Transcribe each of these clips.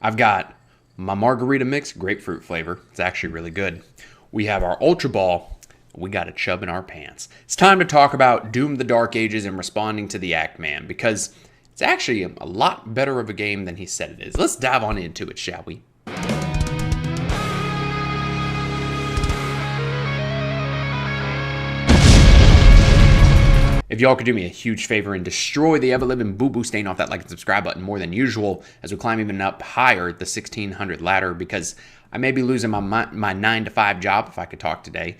I've got my margarita mix, grapefruit flavor. It's actually really good. We have our Ultra Ball. We got a chub in our pants. It's time to talk about Doom the Dark Ages and responding to the Act Man, because it's actually a lot better of a game than he said it is. Let's dive on into it, shall we? If y'all could do me a huge favor and destroy the ever-living boo-boo stain off that like and subscribe button more than usual as we climb even up higher the 1600 ladder, because I may be losing my 9-to-5 job if I could talk today.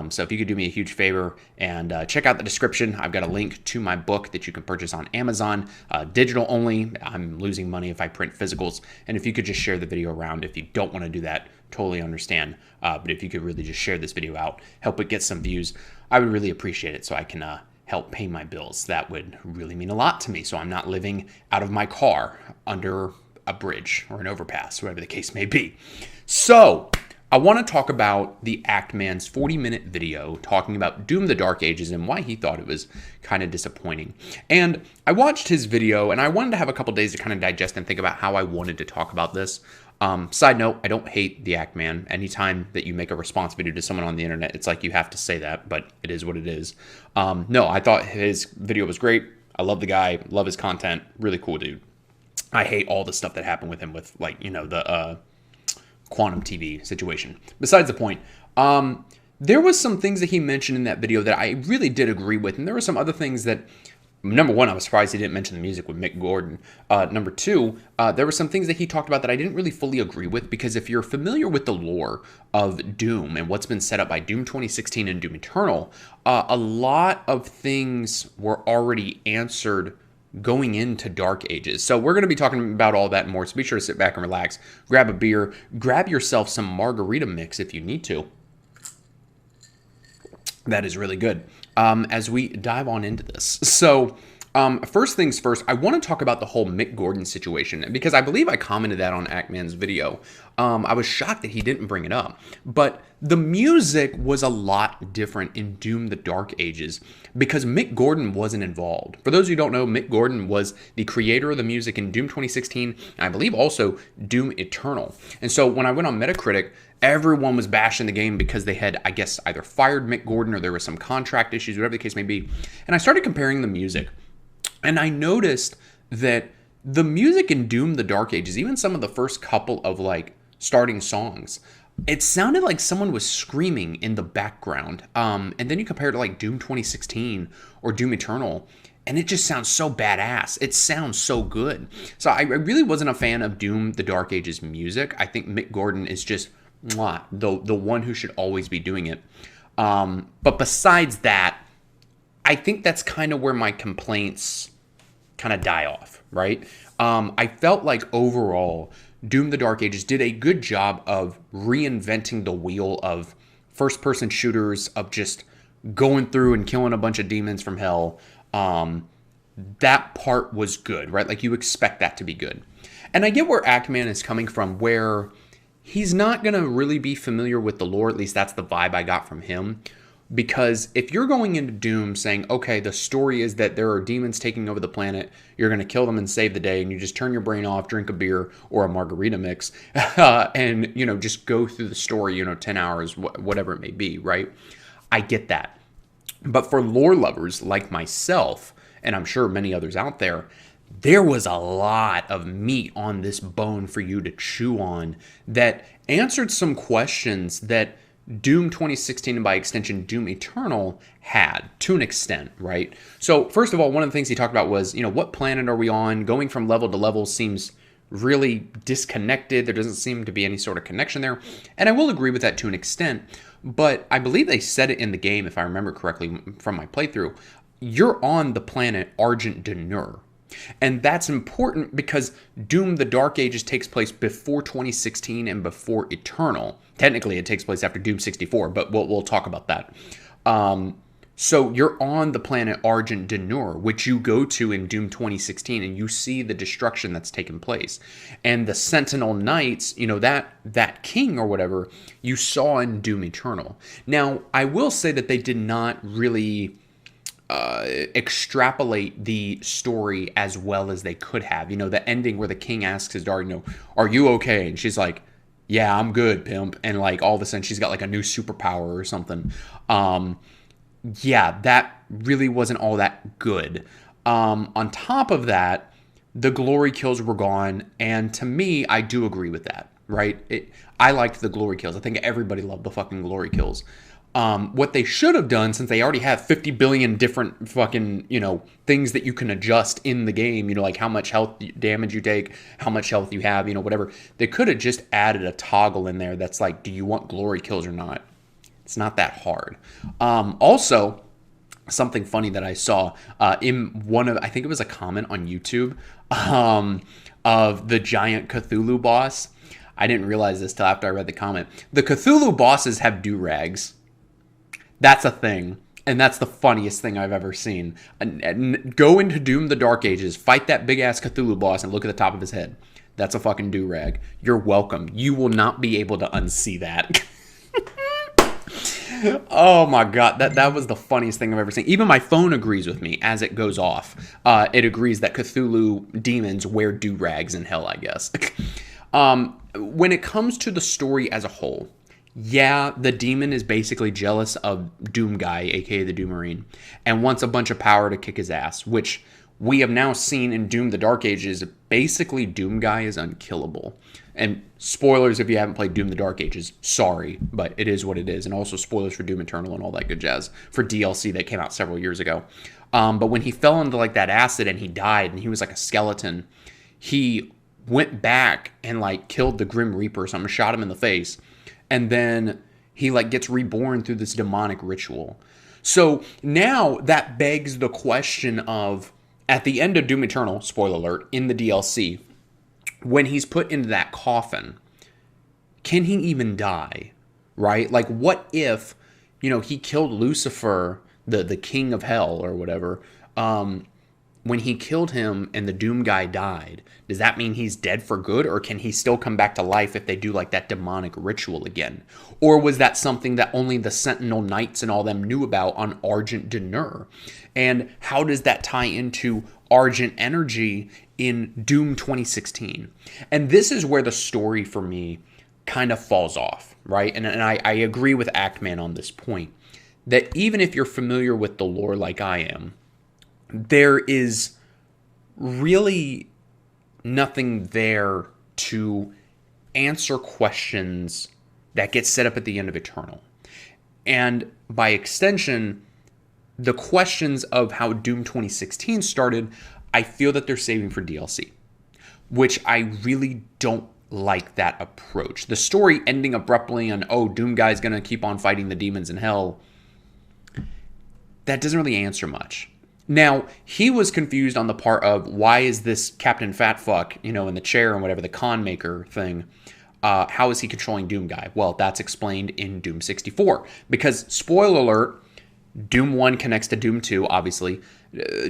So if you could do me a huge favor and check out the description, I've got a link to my book that you can purchase on Amazon, digital only. I'm losing money if I print physicals. And if you could just share the video around, if you don't want to do that, totally understand. But if you could really just share this video out, help it get some views, I would really appreciate it so I can help pay my bills. That would really mean a lot to me, so I'm not living out of my car under a bridge or an overpass, whatever the case may be. So I want to talk about the Act Man's 40-minute video talking about Doom the Dark Ages and why he thought it was kind of disappointing. And I watched his video and I wanted to have a couple days to kind of digest and think about how I wanted to talk about this. Side note, I don't hate the Act Man. Anytime that you make a response video to someone on the internet, it's like you have to say that, but it is what it is. No, I thought his video was great. I love the guy, love his content, really cool dude. I hate all the stuff that happened with him with, like, you know, the Quantum TV situation. Besides the point, there was some things that he mentioned in that video that I really did agree with, and there were some other things that, number one, I was surprised he didn't mention the music with Mick Gordon. Number two, there were some things that he talked about that I didn't really fully agree with, because if you're familiar with the lore of Doom and what's been set up by Doom 2016 and Doom Eternal, a lot of things were already answered going into Dark Ages. So we're going to be talking about all that and more, so be sure to sit back and relax, grab a beer, grab yourself some margarita mix if you need to. That is really good. As we dive on into this. So first things first, I want to talk about the whole Mick Gordon situation, because I believe I commented that on Act Man's video. I was shocked that he didn't bring it up, but the music was a lot different in Doom the Dark Ages because Mick Gordon wasn't involved. For those of you who don't know, Mick Gordon was the creator of the music in Doom 2016, and I believe also Doom Eternal. And so when I went on Metacritic, everyone was bashing the game because they had, I guess, either fired Mick Gordon or there were some contract issues, whatever the case may be. And I started comparing the music, and I noticed that the music in Doom the Dark Ages, even some of the first couple of like starting songs, it sounded like someone was screaming in the background. And then you compare it to like Doom 2016 or Doom Eternal, and it just sounds so badass. It sounds so good. So I really wasn't a fan of Doom the Dark Ages music. I think Mick Gordon is just the one who should always be doing it. But besides that, I think that's kind of where my complaints kind of die off, right? I felt like overall, Doom the Dark Ages did a good job of reinventing the wheel of first-person shooters, of just going through and killing a bunch of demons from hell. That part was good, right? Like, you expect that to be good. And I get where Act Man is coming from, where he's not going to really be familiar with the lore. At least that's the vibe I got from him. Because if you're going into Doom saying, okay, the story is that there are demons taking over the planet, you're going to kill them and save the day, and you just turn your brain off, drink a beer or a margarita mix, and, you know, just go through the story, you know, 10 hours, whatever it may be, right? I get that. But for lore lovers like myself, and I'm sure many others out there, there was a lot of meat on this bone for you to chew on that answered some questions that Doom 2016 and by extension Doom Eternal had to an extent, right? So first of all, one of the things he talked about was, you know, what planet are we on? Going from level to level seems really disconnected. There doesn't seem to be any sort of connection there. And I will agree with that to an extent, but I believe they said it in the game, if I remember correctly from my playthrough. You're on the planet Argent Denur. And that's important because Doom the Dark Ages takes place before 2016 and before Eternal. Technically, it takes place after Doom 64, but we'll talk about that. So you're on the planet Argent Denur, which you go to in Doom 2016, and you see the destruction that's taken place. And the Sentinel Knights, you know, that king or whatever, you saw in Doom Eternal. Now, I will say that they did not really extrapolate the story as well as they could have. You know, the ending where the king asks his daughter, you know, are you okay? And she's like, yeah, I'm good, pimp. And like all of a sudden she's got like a new superpower or something. Yeah, that really wasn't all that good. On top of that, the glory kills were gone. And to me, I do agree with that, right? I liked the glory kills. I think everybody loved the fucking glory kills. What they should have done, since they already have 50 billion different fucking, you know, things that you can adjust in the game, you know, like how much health damage you take, how much health you have, you know, whatever. They could have just added a toggle in there that's like, do you want glory kills or not? It's not that hard. Also, something funny that I saw in one of, I think it was a comment on YouTube of the giant Cthulhu boss. I didn't realize this till after I read the comment. The Cthulhu bosses have do-rags. That's a thing. And that's the funniest thing I've ever seen. And go into Doom the Dark Ages, fight that big-ass Cthulhu boss, and look at the top of his head. That's a fucking do-rag. You're welcome. You will not be able to unsee that. Oh my god, that was the funniest thing I've ever seen. Even my phone agrees with me as it goes off. It agrees that Cthulhu demons wear do-rags in hell, I guess. When it comes to the story as a whole, yeah, the demon is basically jealous of Doom Guy, aka the Doom Marine, and wants a bunch of power to kick his ass, which we have now seen in Doom the Dark Ages. Basically, Doom Guy is unkillable. And spoilers if you haven't played Doom the Dark Ages, sorry, but it is what it is. And also spoilers for Doom Eternal and all that good jazz for DLC that came out several years ago. But when he fell into like that acid and he died and he was like a skeleton, he went back and like killed the Grim Reaper or something, shot him in the face. And then he like gets reborn through this demonic ritual. So now that begs the question of, at the end of Doom Eternal, spoiler alert, in the DLC, when he's put into that coffin, can he even die? Right? Like, what if, you know, he killed Lucifer, the king of hell or whatever, when he killed him and the Doom Guy died? Does that mean he's dead for good, or can he still come back to life if they do like that demonic ritual again? Or was that something that only the Sentinel Knights and all them knew about on Argent D'Nur? And how does that tie into Argent Energy in Doom 2016? And this is where the story for me kind of falls off, right? And I agree with Actman on this point, that even if you're familiar with the lore like I am, there is really nothing there to answer questions that get set up at the end of Eternal. And by extension, the questions of how Doom 2016 started, I feel that they're saving for DLC, which I really don't like that approach. The story ending abruptly on, oh, Doom Guy's going to keep on fighting the demons in hell, that doesn't really answer much. Now, he was confused on the part of, why is this Captain Fatfuck, you know, in the chair and whatever, the con maker thing, how is he controlling Doom Guy? Well, that's explained in Doom 64. Because, spoiler alert, Doom 1 connects to Doom 2, obviously.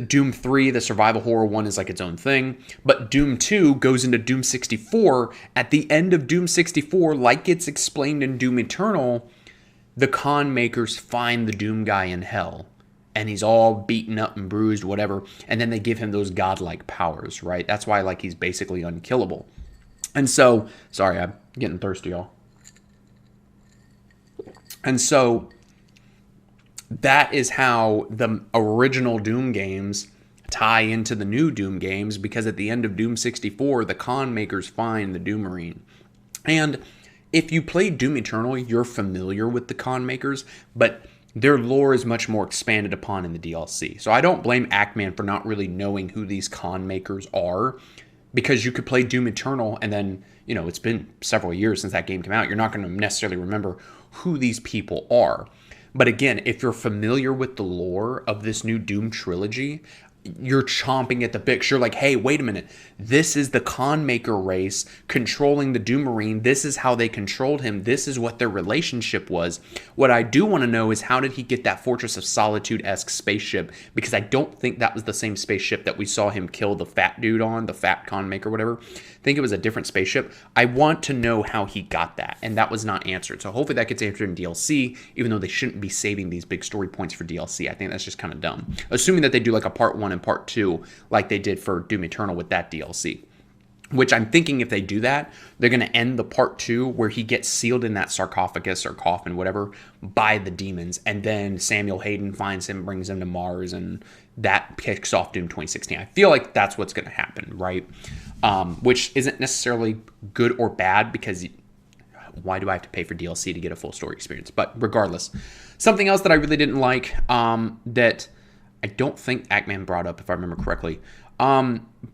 Doom 3, the survival horror one, is like its own thing. But Doom 2 goes into Doom 64. At the end of Doom 64, like it's explained in Doom Eternal, the con makers find the Doom Guy in hell. And he's all beaten up and bruised, whatever. And then they give him those godlike powers, right? That's why, like, he's basically unkillable. And so, sorry, I'm getting thirsty, y'all. And so, that is how the original Doom games tie into the new Doom games, because at the end of Doom 64, the con makers find the Doom Marine. And if you played Doom Eternal, you're familiar with the con makers, but their lore is much more expanded upon in the DLC. So I don't blame Actman for not really knowing who these con makers are, because you could play Doom Eternal and then, you know, it's been several years since that game came out. You're not going to necessarily remember who these people are. But again, if you're familiar with the lore of this new Doom trilogy, you're chomping at the bit. You're like, hey, wait a minute. This is the Con Maker race controlling the Doom Marine. This is how they controlled him. This is what their relationship was. What I do want to know is how did he get that Fortress of Solitude-esque spaceship? Because I don't think that was the same spaceship that we saw him kill the fat dude on, the fat Con Maker, whatever. I think it was a different spaceship. I want to know how he got that, and that was not answered. So hopefully that gets answered in DLC, even though they shouldn't be saving these big story points for DLC. I think that's just kind of dumb. Assuming that they do like a part 1 and part 2 like they did for Doom Eternal with that DLC. Which I'm thinking if they do that, they're going to end the part 2 where he gets sealed in that sarcophagus or coffin, whatever, by the demons. And then Samuel Hayden finds him, brings him to Mars, and that kicks off Doom 2016. I feel like that's what's going to happen, right? Which isn't necessarily good or bad, because why do I have to pay for DLC to get a full story experience? But regardless, something else that I really didn't like that I don't think Ackman brought up, if I remember correctly,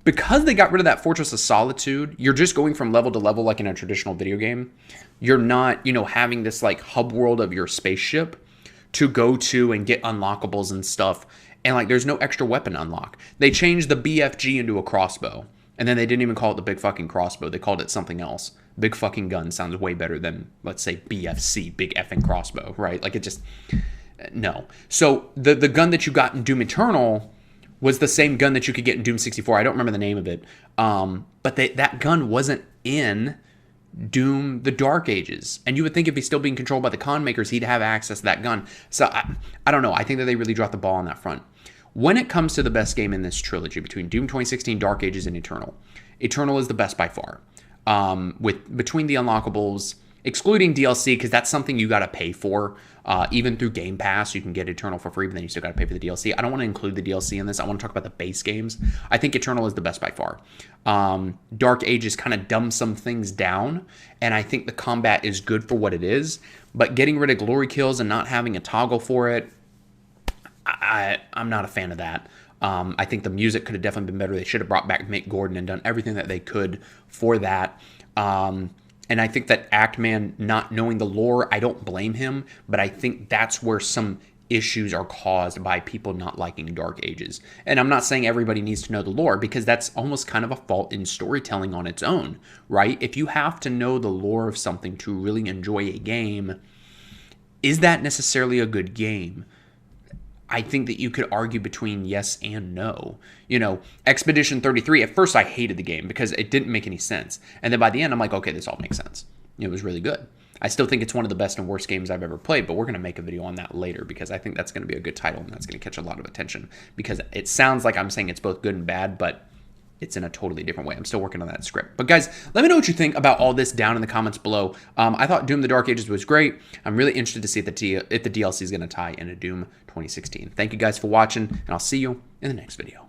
because they got rid of that Fortress of Solitude, you're just going from level to level like in a traditional video game. You're not, having this like hub world of your spaceship to go to and get unlockables and stuff. And like, there's no extra weapon unlock. They changed the BFG into a crossbow. And then they didn't even call it the big fucking crossbow. They called it something else. Big fucking gun sounds way better than, let's say, BFC, big effing crossbow, right? Like, it just, no. So the gun that you got in Doom Eternal was the same gun that you could get in Doom 64. I don't remember the name of it. But that gun wasn't in Doom the Dark Ages. And you would think if he's still being controlled by the Con Makers, he'd have access to that gun. So I don't know. I think that they really dropped the ball on that front. When it comes to the best game in this trilogy between Doom 2016, Dark Ages, and Eternal, Eternal is the best by far. Between the unlockables, excluding DLC, because that's something you got to pay for. Even through Game Pass, you can get Eternal for free, but then you still got to pay for the DLC. I don't want to include the DLC in this. I want to talk about the base games. I think Eternal is the best by far. Dark Ages kind of dumbs some things down, and I think the combat is good for what it is, but getting rid of glory kills and not having a toggle for it, I'm not a fan of that. I think the music could have definitely been better. They should have brought back Mick Gordon and done everything that they could for that. And I think that Actman not knowing the lore, I don't blame him, but I think that's where some issues are caused by people not liking Dark Ages. And I'm not saying everybody needs to know the lore, because that's almost kind of a fault in storytelling on its own, right? If you have to know the lore of something to really enjoy a game, is that necessarily a good game? I think that you could argue between yes and no. Expedition 33, at first I hated the game because it didn't make any sense. And then by the end, I'm like, okay, this all makes sense. It was really good. I still think it's one of the best and worst games I've ever played, but we're going to make a video on that later because I think that's going to be a good title and that's going to catch a lot of attention, because it sounds like I'm saying it's both good and bad, but it's in a totally different way. I'm still working on that script. But guys, let me know what you think about all this down in the comments below. I thought Doom the Dark Ages was great. I'm really interested to see if the DLC is going to tie into Doom 2016. Thank you guys for watching, and I'll see you in the next video.